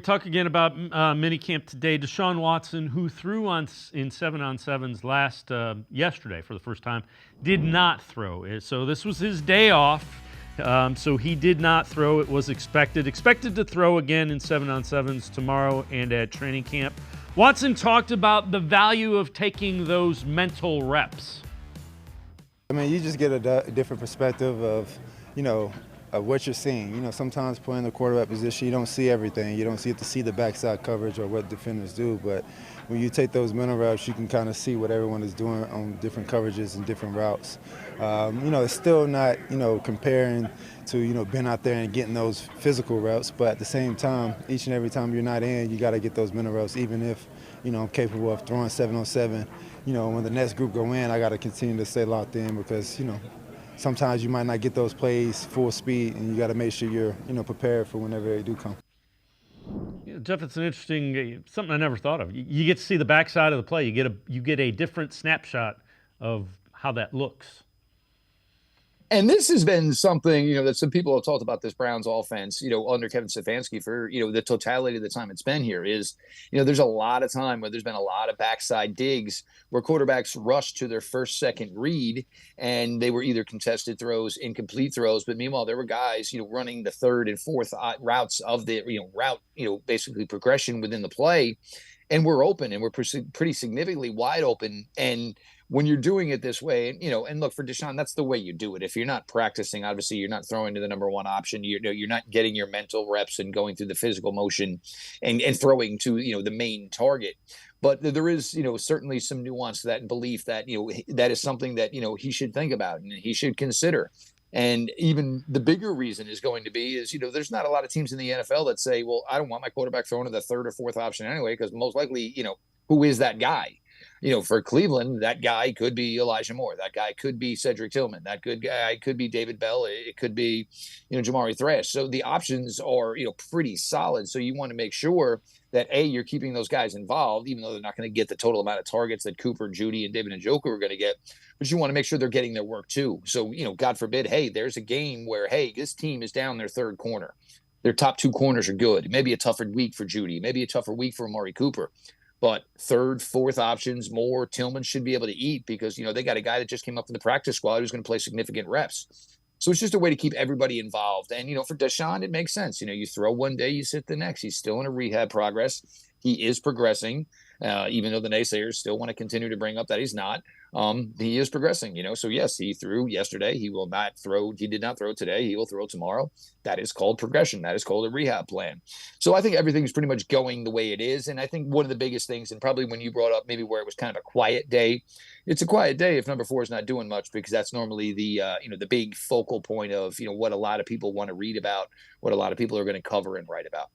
talk again about minicamp today. Deshaun Watson, who threw in 7-on-7s yesterday for the first time, did not throw. So this was his day off. So he did not throw. It was expected to throw again in 7-on-7s tomorrow and at training camp. Watson talked about the value of taking those mental reps. I mean, you just get a different perspective of, of what you're seeing. Sometimes playing the quarterback position, you don't see everything. You don't get to see the backside coverage or what defenders do. But when you take those mental reps, you can kind of see what everyone is doing on different coverages and different routes. It's still not, comparing to, being out there and getting those physical reps. But at the same time, each and every time you're not in, you got to get those mental reps, even if, I'm capable of throwing 7-on-7. When the next group go in, I got to continue to stay locked in because, sometimes you might not get those plays full speed, and you got to make sure you're, prepared for whenever they do come. Yeah, Jeff, it's an interesting something I never thought of. You get to see the backside of the play. You get a different snapshot of how that looks. And this has been something, that some people have talked about this Browns offense, under Kevin Stefanski for, the totality of the time it's been here is, there's a lot of time where there's been a lot of backside digs where quarterbacks rush to their first, second read, and they were either contested throws, incomplete throws. But meanwhile, there were guys, running the third and fourth routes of the, basically progression within the play. And we're open, and we're pretty significantly wide open. And when you're doing it this way, and look, for Deshaun, that's the way you do it. If you're not practicing, obviously you're not throwing to the number one option. You're not getting your mental reps and going through the physical motion and throwing to, the main target. But there is, certainly some nuance to that and belief that, that is something that, he should think about and he should consider. And even the bigger reason is going to be is, there's not a lot of teams in the NFL that say, well, I don't want my quarterback throwing to the third or fourth option anyway, because most likely, who is that guy? For Cleveland, that guy could be Elijah Moore. That guy could be Cedric Tillman. That guy could be David Bell. It could be, Jamari Thrash. So the options are, pretty solid. So you want to make sure that, A, you're keeping those guys involved, even though they're not going to get the total amount of targets that Cooper, Judy, and David Njoku are going to get. But you want to make sure they're getting their work too. So, God forbid, hey, there's a game where, hey, this team is down their third corner. Their top two corners are good. Maybe a tougher week for Judy. Maybe a tougher week for Amari Cooper. But third, fourth options, Moore, Tillman should be able to eat because, they got a guy that just came up in the practice squad who's going to play significant reps. So it's just a way to keep everybody involved. And, for Deshaun, it makes sense. You throw one day, you sit the next. He's still in a rehab progress. He is progressing, even though the naysayers still want to continue to bring up that he's not. He is progressing, So, yes, he threw yesterday. He will not throw. He did not throw today. He will throw tomorrow. That is called progression. That is called a rehab plan. So I think everything's pretty much going the way it is. And I think one of the biggest things, and probably when you brought up maybe where it was kind of a quiet day, it's a quiet day if number 4 is not doing much, because that's normally the, the big focal point of, what a lot of people want to read about, what a lot of people are going to cover and write about.